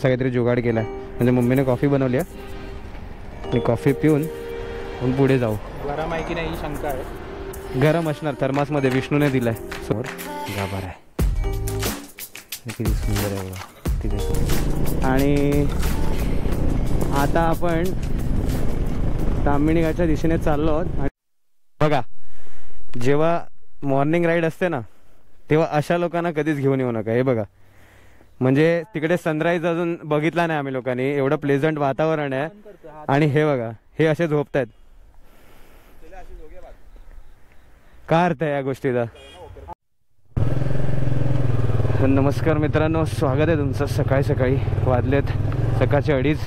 काहीतरी जुगाड केला म्हणजे मम्मीने कॉफी बनवली आहे आणि कॉफी पिऊन मग पुढे जाऊ. गरम आहे की नाही ही शंका आहे. गरम असणार, थर्मासमध्ये विष्णूने दिलाय. समोर गाभार आहे, किती सुंदर आहे बघा तिथे. आणि आता आपण ताम्हिणी घाटच्या दिशेने चाललो आहोत. बघा, जेव्हा मॉर्निंग राईड असते ना तेव्हा अशा लोकांना कधीच घेऊन येऊ नका. हे बघा, म्हणजे तिकडे सनराईज अजून बघितला नाही आम्ही लोकांनी. एवढं प्लेझंट वातावरण आहे आणि हे बघा, हे असे झोपतायत. काय अर्थ आहे या गोष्टीचा? नमस्कार मित्रांनो, स्वागत आहे तुमचं सकाळी सकाळी. वाजलेत सकाळचे 2:30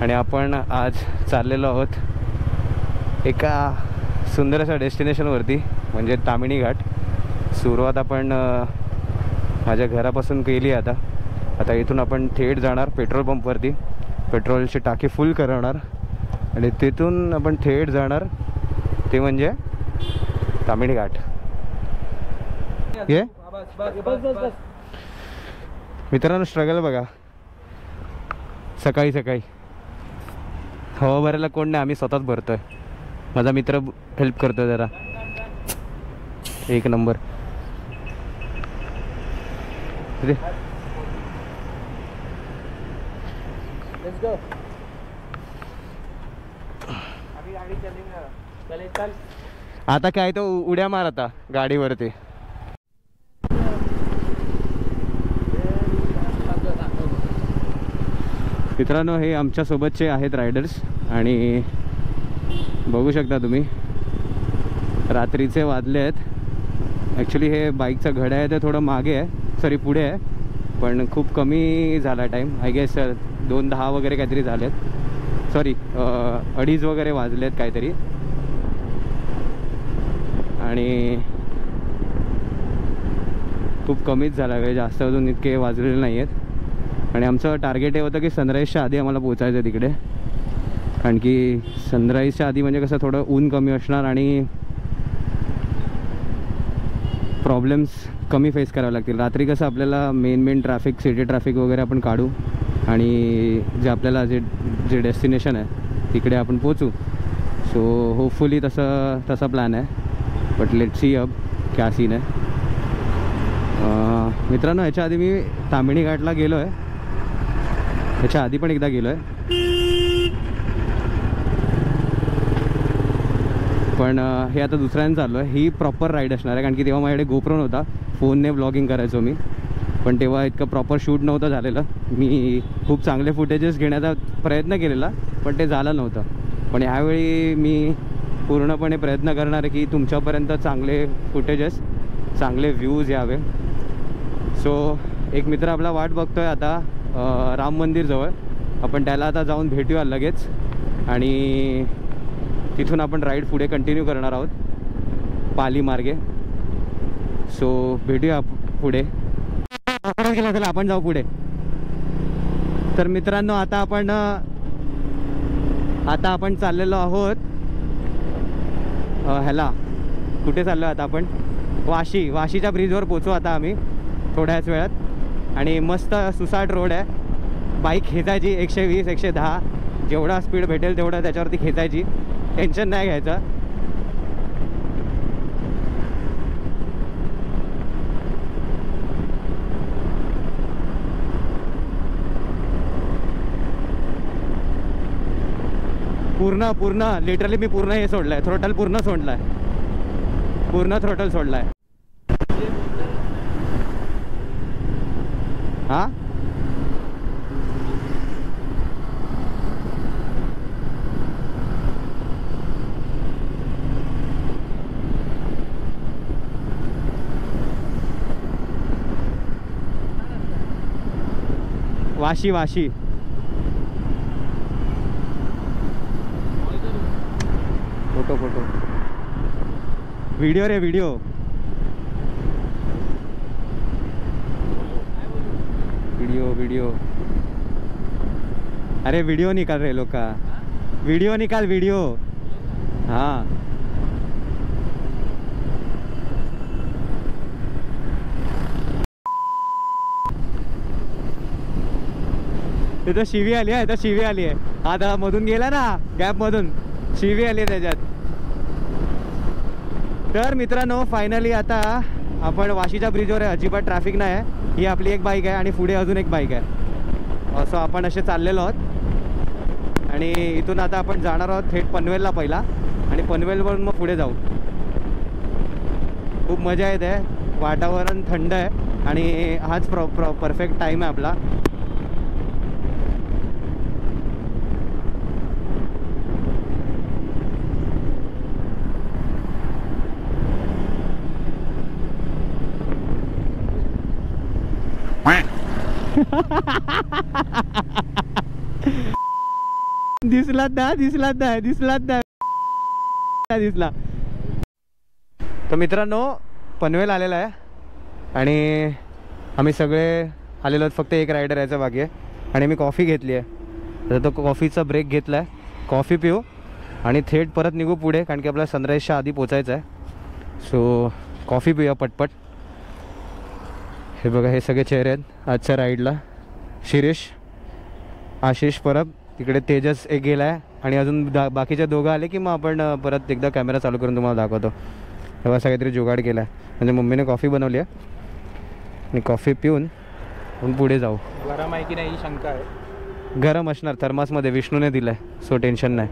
आणि आपण आज चाललेलो आहोत एका सुंदर अशा डेस्टिनेशनवरती, म्हणजे ताम्हिणी घाट. सुरुवात आपण माझ्या घरापासून केली. आता इथून आपण थेट जाणार पेट्रोल पंपवरती, पेट्रोलची टाकी फुल करवणार आणि तिथून आपण थेट जाणार ते म्हणजे ताम्हिणी घाट. ये मित्रांनो, स्ट्रगल बघा सकाळी सकाळी. हवा भरायला कोण नाही, आम्ही स्वतःच भरतोय. माझा मित्र हेल्प करतोय जरा. एक नंबर. आता काय तो उड्या मार आता गाडीवरती. मित्रांनो, हे आमच्या सोबतचे आहेत रायडर्स आणि बघू शकता तुम्ही रात्रीचे वाजले आहेत. ॲक्च्युली हे बाईकचं घड्याळ आहे ते थोडं मागे आहे, सॉरी पुढे आहे, पण खूप कमी झाला टाईम. आय गेस 2:10 वगैरे काहीतरी झालेत. सॉरी 2:30 वगैरे वाजलेत काहीतरी. आणि खूप कमीच झाला वेळ, जास्त अजून इतके वाजलेले नाही आहेत. आणि आमचं टार्गेट हे होतं की सनराईजच्या आधी आम्हाला पोचायचं तिकडे, कारण की सनराईजच्या आधी म्हणजे कसं थोडं ऊन कमी असणार आणि प्रॉब्लेम्स कमी फेस करावे लागतील. रात्री कसं आपल्याला मेन ट्रॅफिक, सिटी ट्रॅफिक वगैरे आपण काढू आणि जे आपल्याला जे डेस्टिनेशन आहे तिकडे आपण पोचू. सो होपफुली तसा प्लॅन आहे. बट लेट सी अब क्या सीन आहे. मित्रांनो, ह्याच्या आधी मी ताम्हिणी घाटला गेलो आहे, ह्याच्या आधी पण एकदा गेलो आहे. पण हे आता दुसऱ्यांदा चाललो आहे. ही प्रॉपर राईड असणार आहे, कारण की तेव्हा माझ्याकडे गोप्रो नव्हता, फोनने व्लॉगिंग करायचो मी. पण तेव्हा इतकं प्रॉपर शूट नव्हतं झालेलं. मी खूप चांगले फुटेजेस घेण्याचा प्रयत्न केलेला, पण ते झालं नव्हतं. पण ह्यावेळी मी पूर्णपणे प्रयत्न करणार आहे की तुमच्यापर्यंत चांगले फुटेजेस, चांगले व्ह्यूज यावे. सो एक मित्र आपला वाट बघतोय आता राम मंदिरजवळ. आपण त्याला आता जाऊन भेटूया लगेच आणि तिथून आपण राईड पुढे कंटिन्यू करणार आहोत पाली मार्गे. सो भेटूया पुढे. चला आपण जाऊ पुढे. तर मित्रांनो, आता आपण चाललेलो आहोत ह्याला, कुठे चाललो आता आपण? वाशीच्या ब्रिजवर पोचू आता आम्ही थोड्याच वेळात. आणि मस्त सुसाट रोड आहे, बाईक खेचायची 120 110 जेवढा स्पीड भेटेल तेवढं त्याच्यावरती खेचायची, टेन्शन नाही घ्यायचं. पूर्ण लिटरली मी पूर्ण हे सोडलंय, थ्रोटल पूर्ण सोडलाय, पूर्ण थ्रोटल सोडलाय. हा वाशी फोटो व्हिडिओ रे व्हिडिओ. अरे व्हिडिओ निकाल रे लोका, व्हिडिओ निकाल व्हिडिओ. हाँ तिथं शिवी आली आहे, इथं शिवी आली आहे. आता मधून गेला ना गॅपमधून, शिवी आली आहे त्याच्यात. तर मित्रांनो फायनली आता आपण वाशीच्या ब्रिजवर आहे, अजिबात ट्रॅफिक नाही आहे. ही आपली एक बाईक आहे आणि पुढे अजून एक बाईक आहे. असं आपण असे चाललेलो आहोत आणि इथून आता आपण जाणार आहोत थेट पनवेलला पहिला आणि पनवेलवरून मग पुढे जाऊ. खूप मजा येते, वातावरण थंड आहे आणि हाच परफेक्ट टाईम आहे आपला. दिसला. तर मित्रांनो पनवेल आलेला आहे आणि आम्ही सगळे आलेलो आहोत. फक्त एक रायडर यायचं बाकी आहे आणि मी कॉफी घेतली आहे. तर तो कॉफीचा ब्रेक घेतला आहे, कॉफी पिऊ आणि थेट परत निघू पुढे, कारण की आपल्याला सनराईजच्या आधी पोचायचं आहे. सो कॉफी पिऊया पटपट. हे बघा हे सगळे चेहरे आहेत आजच्या राईडला. शिरीष, आशिष परब, तिकडे तेजस एक गेला आहे आणि अजून बाकीचे दोघं आले की मग आपण परत एकदा कॅमेरा चालू करून तुम्हाला दाखवतो. तेव्हा असं काहीतरी जुगाड केला आहे. म्हणजे मम्मीने कॉफी बनवली आहे आणि कॉफी पिऊन आपण पुढे जाऊ. गरम आहे की नाही ही शंका आहे. गरम असणार, थर्मासमध्ये विष्णूने दिलं आहे, सो टेन्शन नाही.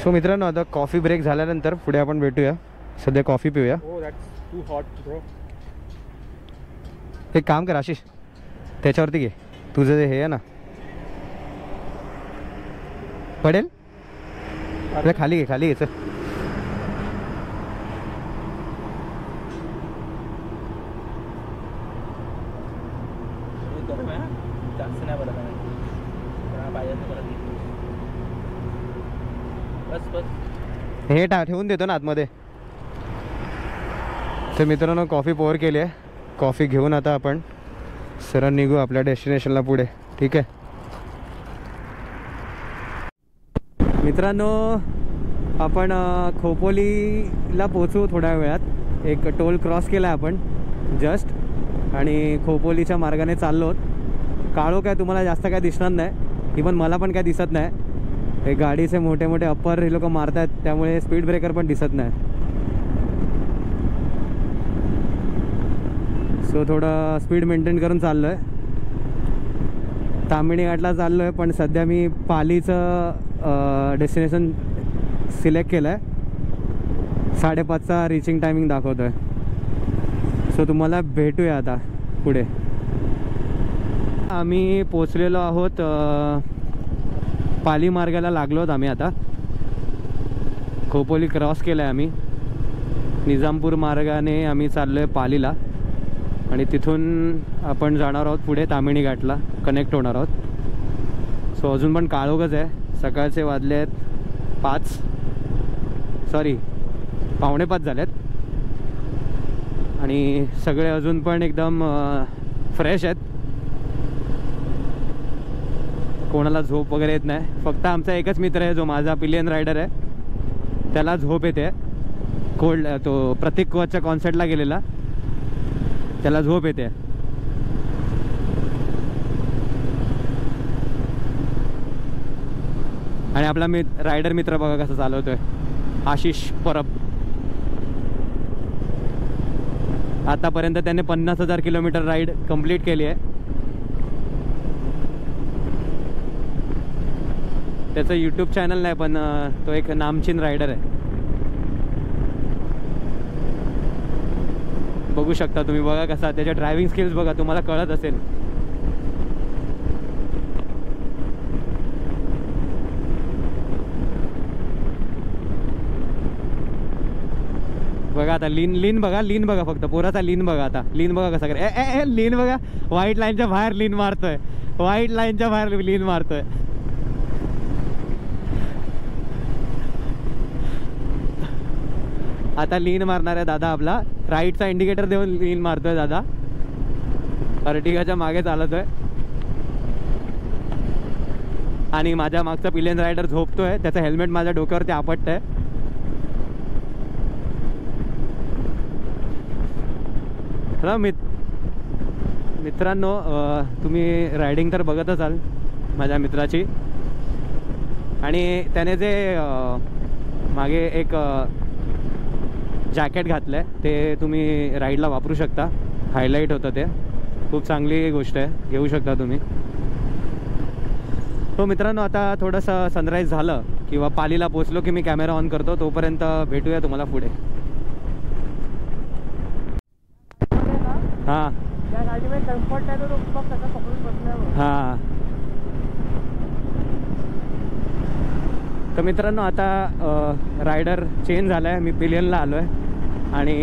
सो मित्रांनो आता कॉफी ब्रेक झाल्यानंतर पुढे आपण भेटूया. सध्या कॉफी पिऊया. एक काम कर आशिष, त्याच्यावरती घे, तुझं जे हे आहे ना पडेल. अरे खाली घे, खाली घे चल. हे ठेवून देतो ना आतमध्ये. तर मित्रांनो कॉफी पोअर केली आहे. कॉफी घेऊन आता आपण सरळ निघू आपल्या डेस्टिनेशनला पुढे. ठीक आहे मित्रांनो, आपण खोपोलीला पोचू थोड्या वेळात. एक टोल क्रॉस केला आहे आपण जस्ट आणि खोपोलीच्या मार्गाने चाललो आहोत. काळो काय तुम्हाला जास्त काय दिसणार नाही, इवन मला पण काय दिसत नाही. हे गाडीचे मोठे मोठे अप्पर हे लोक मारत आहेत, त्यामुळे स्पीड ब्रेकर पण दिसत नाही. सो थोडं स्पीड मेंटेन करून चाललो आहे. तामिणी घाटला चाललो आहे, पण सध्या मी पालीचं डेस्टिनेशन सिलेक्ट केलं आहे. 5:30चा रिचिंग टायमिंग दाखवतो आहे. सो तुम्हाला भेटूया आता पुढे. आम्ही पोचलेलो आहोत, पाली मार्गाला लागलो आहोत आम्ही. आता खोपोली क्रॉस केलं आहे आम्ही. निजामपूर मार्गाने आम्ही चाललो आहे पालीला आणि तिथून आपण जाणार आहोत पुढे तामिणी घाटला कनेक्ट होणार आहोत. सो अजून पण काळोखच आहे. सकाळचे वाजले आहेत 5, सॉरी 4:45 झाले आहेत आणि सगळे अजून पण एकदम फ्रेश आहेत. कोणाला झोप वगैरे येत नाही. फक्त आमचा एकच मित्र आहे जो माझा पिलियन रायडर आहे, त्याला झोप येते. कोल्ड तो प्रतीक कोचच्या कॉन्सर्टला गेलेला, त्याला झोप येते. आणि आपला रायडर मित्र बघा कसं चालवतोय, आशिष परब. आतापर्यंत त्याने 50,000 किलोमीटर राईड कंप्लीट केली आहे. त्याचं यूट्यूब चॅनल नाही, पण तो एक नामचीन रायडर आहे. बघू शकता तुम्ही, बघा कसा त्याच्या ड्रायव्हिंग स्किल्स बघा, तुम्हाला कळत असेल. बघा आता लीन बघा फक्त पोराचा लीन बघा. आता लीन बघा कसा करे. लीन बघा, व्हाईट लाईनच्या बाहेर लीन मारतोय, व्हाईट लाईनच्या बाहेर लीन मारतोय. आता लीन मारणार आहे दादा आपला. राईटचा इंडिकेटर देऊन लीन मारतोय दादा. अर्टिगाच्या मागे चालतोय आणि माझ्या मागचा पिलियन रायडर झोपतोय. त्याचं हेल्मेट माझ्या डोक्यावरती आपटतंय. चला मित्रांनो, तुम्ही रायडिंग तर बघत असाल माझ्या मित्राची, आणि त्याने जे मागे एक जॅकेट घातलं आहे ते तुम्ही राईडला वापरू शकता. हायलाईट होतं ते, खूप चांगली गोष्ट आहे, घेऊ शकता तुम्ही. हो मित्रांनो, आता थोडंसं सनराईज झालं किंवा पालीला पोचलो की मी कॅमेरा ऑन करतो. तोपर्यंत भेटूया तुम्हाला पुढे. हां हां. तर मित्रांनो, आता रायडर चेंज झाला आहे. मी पिलियनला आलो आहे आणि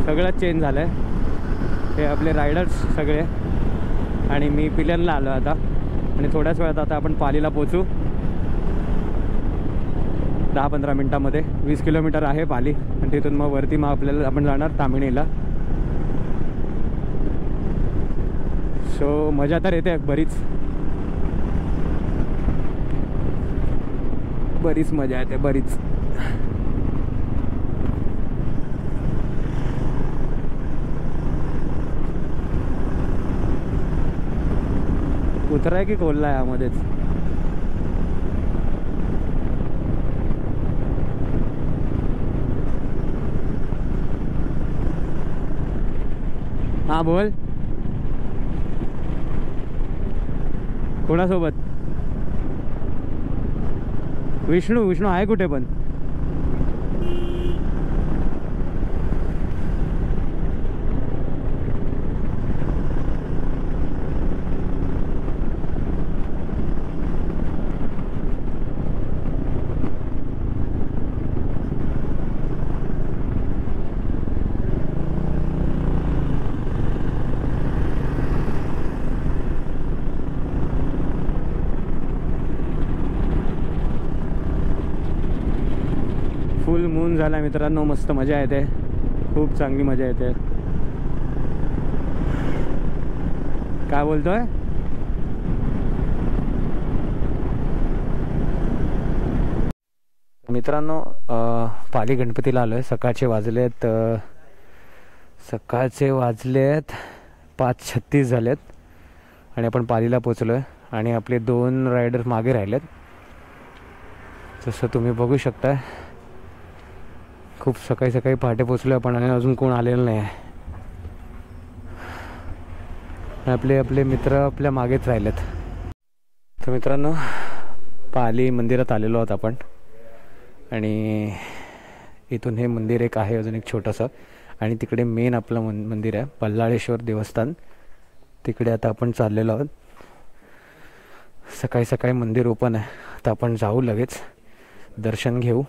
सगळंच चेंज झालं आहे. हे आपले रायडर्स सगळे, आणि मी पिलियनला आलो आहे आता. आणि थोड्याच वेळात आता आपण पालीला पोचू. 10-15 मिनटामध्ये. 20 किलोमीटर आहे पाली, आणि तिथून मग वरती मग आपल्याला आपण जाणार तामिणीला. सो मजा तर येते बरीच मजा येते, बरीच. उतराय की कोल्हा यामध्येच. हां बोल. कोणासोबत? विष्णू आहे कुठे पण? फुल मून झाला मित्रांनो, मस्त मजा येते, खूप चांगली मजा येते. काय बोलतोय? मित्रांनो, पाली गणपतीला आलो आहे. सकाळचे वाजलेत 5:36 झालेत आणि आपण पालीला पोचलो आहे. आणि आपले 2 रायडर मागे राहिलेत, जसं तुम्ही बघू शकता. खूप सकाळी पहाटे पोचलो आपण, आणि अजून कोण आलेलं नाही आहे. आपले मित्र आपल्या मागेच राहिलेत. तर मित्रांनो, पाली मंदिरात आलेलो आहोत आपण, आणि इथून हे मंदिर एक आहे अजून एक छोटंसं, आणि तिकडे मेन आपलं मंदिर आहे बल्लाळेश्वर देवस्थान. तिकडे आता आपण चाललेलो आहोत. सकाळी मंदिर ओपन आहे. आता आपण जाऊ, लगेच दर्शन घेऊ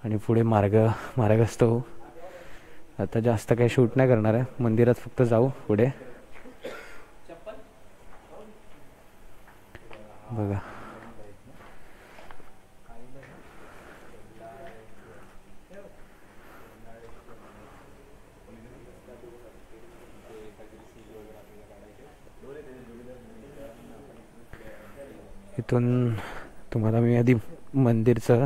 आणि पुढे मार्गस्थ होऊ. आता जास्त काही शूट नाही करणार आहे, मंदिरात फक्त जाऊ पुढे. बघा, इथून तुम्हाला मी आधी मंदिरचं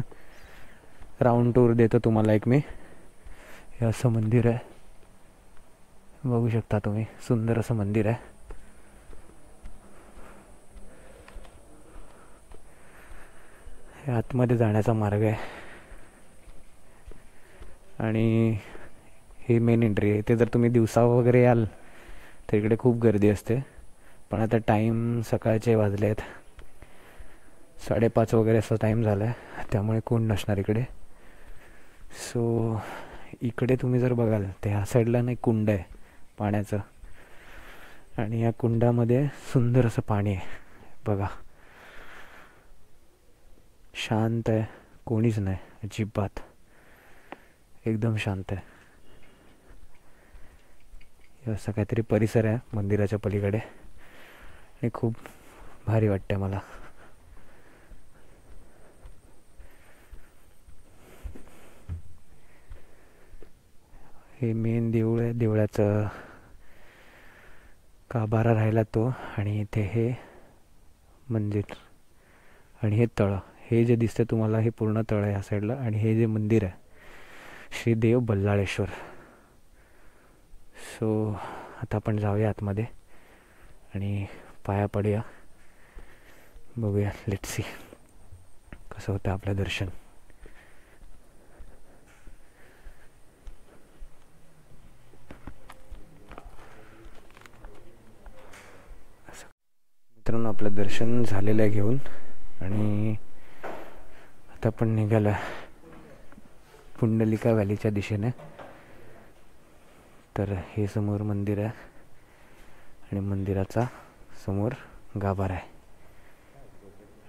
राऊंड टूर देतो तुम्हाला एक मी. हे असं मंदिर आहे, बघू शकता तुम्ही, सुंदर असं मंदिर आहे. हे आतमध्ये जाण्याचा मार्ग आहे, आणि ही मेन एंट्री आहे. इथे जर तुम्ही दिवसा वगैरे याल तर इकडे खूप गर्दी असते, पण आता टाईम सकाळचे वाजले आहेत, 5:30 वगैरे असा टाईम झाला आहे, त्यामुळे कोण नसणार इकडे. सो इकडे तुम्ही जर बघाल तर ह्या साईडला ना एक कुंड आहे पाण्याचं, आणि या कुंडामध्ये सुंदर असं पाणी आहे. बघा, शांत आहे, कोणीच नाही अजिबात, एकदम शांत आहे. असं काहीतरी परिसर आहे मंदिराच्या पलीकडे, आणि खूप भारी वाटतं मला. हे मेन देऊळ आहे, देवळाचं गाभारा राहिला तो, आणि इथे हे मंदिर आणि हे तळं, हे जे दिसतं तुम्हाला हे पूर्ण तळं आहे ह्या साईडला, आणि हे जे मंदिर आहे श्री देव बल्लाळेश्वर. सो आता आपण जाऊया आतमध्ये आणि पाया पडूया, बघूया, लेट्स सी कसं होतं आपलं दर्शन. मित्रांनो, आपलं दर्शन झालेलं आहे घेऊन आणि आता आपण निघालो पुंडलिका व्हॅलीच्या दिशेने. तर हे समोर मंदिर आहे आणि मंदिराचा समोर गाभारा आहे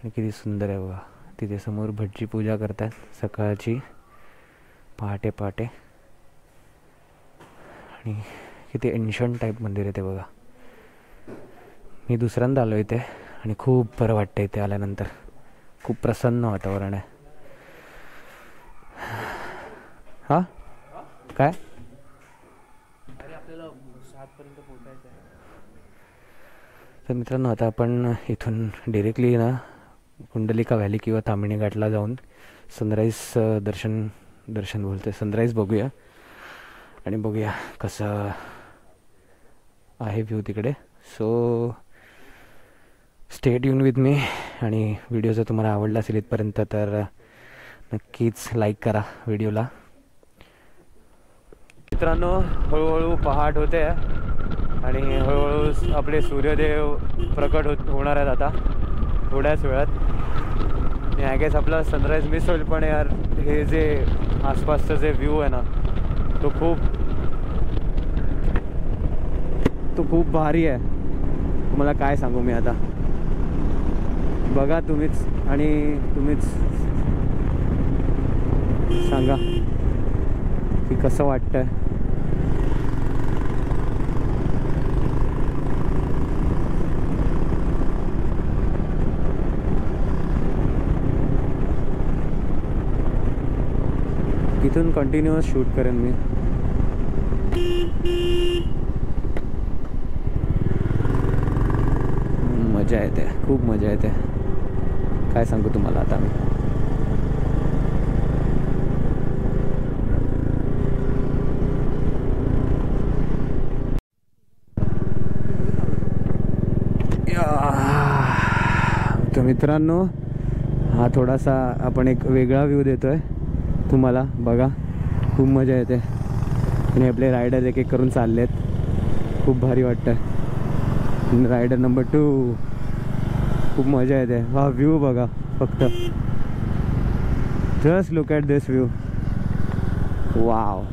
आणि किती सुंदर आहे बघा. तिथे समोर भटजी पूजा करतात सकाळची, पहाटे पहाटे, आणि किती एन्शंट टाईप मंदिर आहे ते बघा. मी दुसऱ्यांदा आलो इथे आणि खूप बरं वाटतं इथे आल्यानंतर. खूप प्रसन्न वातावरण आहे. हां काय तर मित्रांनो, आता आपण इथून डिरेक्टली ना पुंडलिका व्हॅली किंवा तामिणी घाटला जाऊन सनराईज दर्शन बोलते सनराईज बघूया आणि बघूया कसं आहे व्ह्यू तिकडे. So stay tune with me, आणि व्हिडिओ जर तुम्हाला आवडला असेल इथपर्यंत तर नक्कीच लाईक करा व्हिडिओला. मित्रांनो, हळूहळू पहाट होते आणि हळूहळू आपले सूर्यदेव प्रकट होणार आहेत आता थोड्याच वेळात. आणि आय गेस आपला सनराईज मिस होईल, पण यार हे जे आसपासचं जे व्ह्यू आहे ना तो खूप भारी आहे. तुम्हाला काय सांगू मी आता, बघा तुम्हीच आणि तुम्हीच सांगा की कसं वाटतंय. इथून कंटिन्युअस शूट करेन मी. मजा येते, खूप मजा येते, काय सांगू तुम्हाला आता मी. तर मित्रांनो, हा थोडासा आपण एक वेगळा व्ह्यू देतोय तुम्हाला, बघा खूप मजा येते. आणि आपले रायडर एक एक करून चाललेत, खूप भारी वाटतं. रायडर नंबर 2, खूप मजा येते. हा व्ह्यू बघा फक्त, just look at this view. Wow,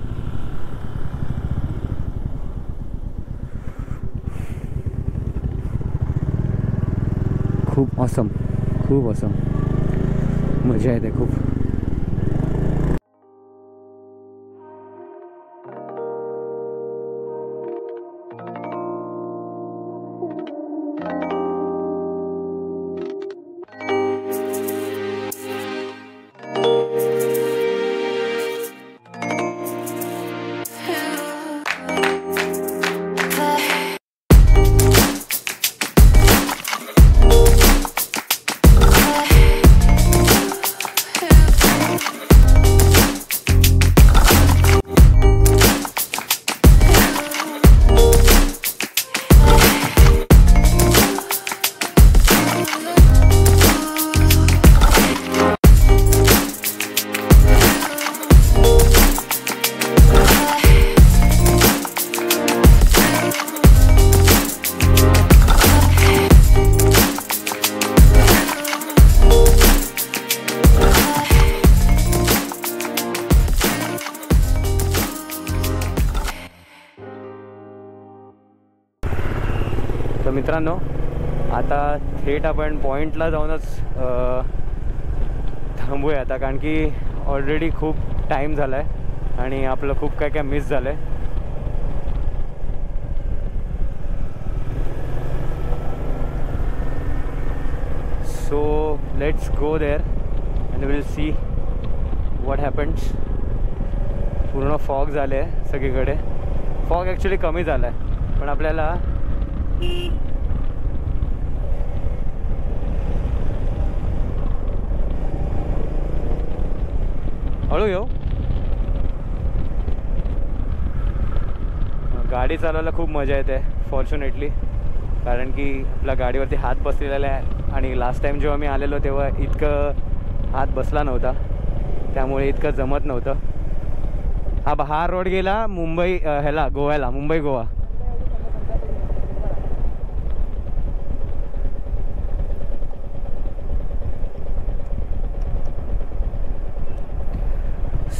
खूप ऑसम, खूप ऑसम, मजा येते खूप. तर मित्रांनो, आता थेट आपण पॉईंटला जाऊनच थांबूया आता, कारण की ऑलरेडी खूप टाईम झाला आहे आणि आपलं खूप काय काय मिस झालं आहे. So let's go there and will see what happens. पूर्ण फॉग झाले आहे सगळीकडे. फॉग ॲक्च्युली कमी झाला आहे, पण आपल्याला हळू येऊ. गाडी चालवायला खूप मजा येते फॉर्च्युनेटली, कारण की आपल्या गाडीवरती हात बसलेला आहे आणि लास्ट टाईम जेव्हा मी आलेलो तेव्हा इतकं हात बसला नव्हता, त्यामुळे इतकं जमत नव्हतं. हा रोड गेला मुंबई ह्याला गोव्याला, मुंबई गोवा.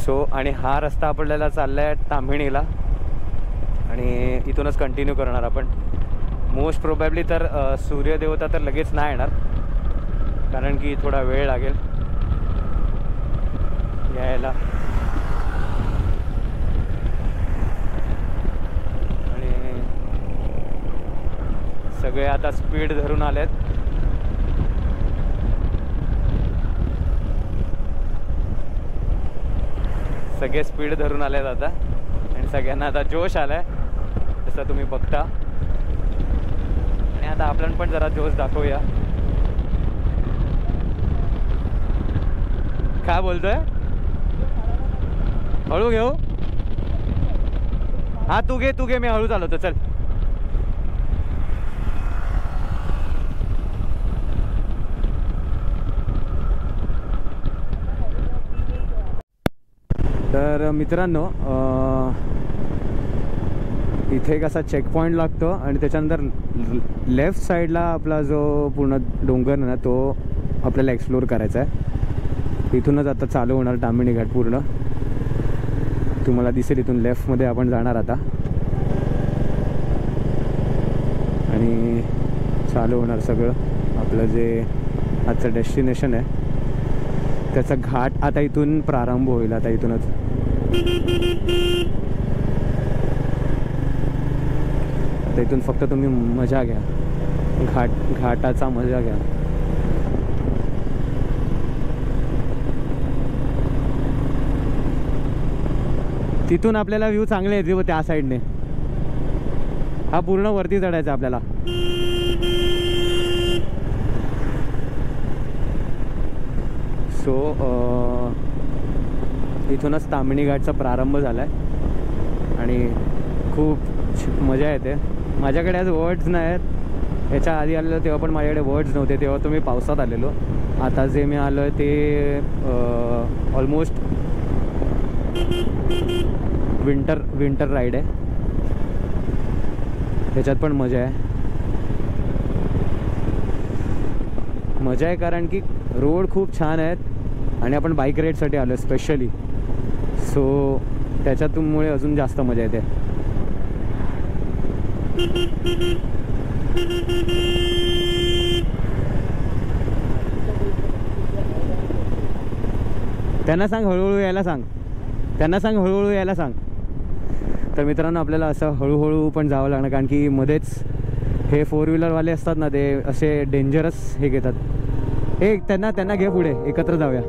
सो आणि हा रस्ता आपल्याला चालला आहे ताम्हिणीला आणि इथूनच कंटिन्यू करणार आपण. मोस्ट प्रोबॅबली तर सूर्यदेवता तर लगेच नाही येणार, कारण की थोडा वेळ लागेल यायला. आणि सगळे आता स्पीड धरून आलेत. सगळे स्पीड धरून आलेत आता आणि सगळ्यांना आता जोश आलाय जसं तुम्ही बघता. आणि आता आपण पण जरा जोश दाखवूया. काय बोलतोय? हळू घेऊ? हा तू घे मी हळू चालवतो. चल. तर मित्रांनो, इथे एक असा चेकपॉईंट लागतो आणि त्याच्यानंतर लेफ्ट साईडला आपला जो पूर्ण डोंगर ना तो आपल्याला एक्सप्लोर करायचा आहे. इथूनच आता चालू होणार ताम्हिणी घाट पूर्ण. तुम्हाला दिसेल इथून लेफ्टमध्ये आपण जाणार आता आणि चालू होणार सगळं आपलं जे आजचं डेस्टिनेशन आहे त्याचा घाट. आता इथून प्रारंभ होईल. आता इथूनच आता इथून फक्त तुम्ही मजा घ्या, घाटाचा मजा घ्या. तिथून आपल्याला व्ह्यू चांगले येते त्या साईडने. हा पूर्ण वरती चढायचा आपल्याला. सो इथूनच ताम्हिणी घाटचा प्रारंभ झाला आहे आणि खूप मजा येते. माझ्याकडे आज वर्ड्स नाही आहेत. याच्या आधी आलेलो तेव्हा पण माझ्याकडे वर्ड्स नव्हते, तेव्हा तो मी पावसात आलेलो. आता जे मी आलो आहे ते ऑलमोस्ट विंटर राईड आहे. त्याच्यात पण मजा आहे कारण की रोड खूप छान आहेत आणि आपण बाईक राईडसाठी आलो स्पेशली. सो त्याच्यातूनमुळे अजून जास्त मजा येते. त्यांना सांग हळूहळू यायला सांग. तर मित्रांनो, आपल्याला असं हळूहळू पण जावं लागणार कारण की मध्येच हे 4 व्हीलरवाले असतात ना, ते असे डेंजरस हे घेतात. हे त्यांना घे पुढे, एकत्र जाऊया.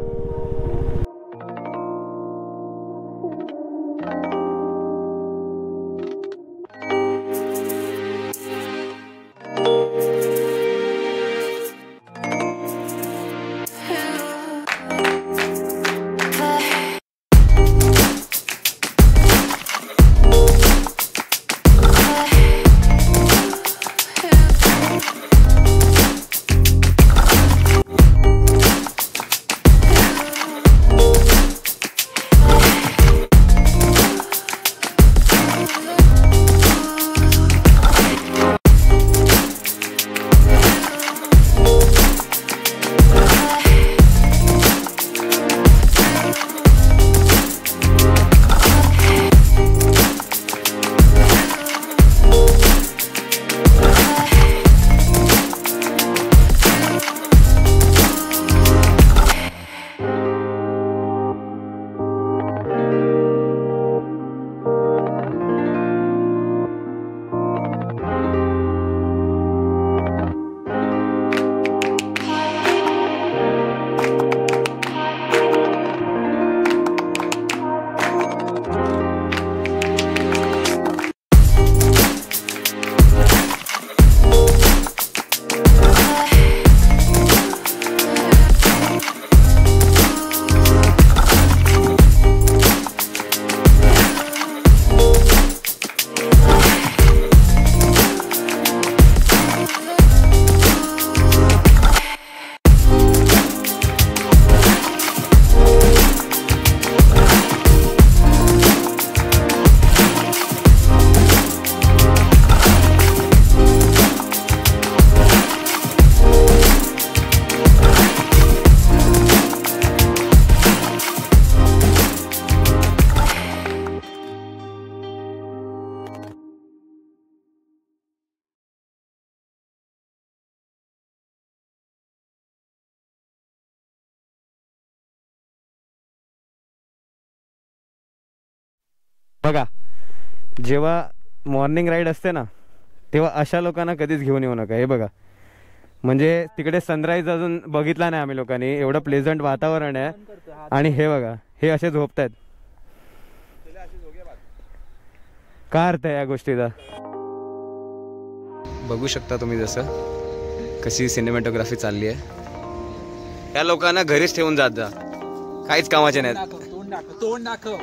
बघा, जेव्हा मॉर्निंग राईड असते ना तेव्हा अशा लोकांना कधीच घेऊन येऊ नका. हे बघा, म्हणजे तिकडे सनराईज अजून बघितला नाही आम्ही लोकांनी, एवढं प्लेझंट वातावरण आहे. आणि हे बघा, हे असे झोपतायत. काय अर्थ आहे या गोष्टीचा? बघू शकता तुम्ही जसं कशी सिनेमॅटोग्राफी चालली आहे. या लोकांना घरीच ठेवून जात जा, काहीच कामाचे नाहीत. तोंड दाखव.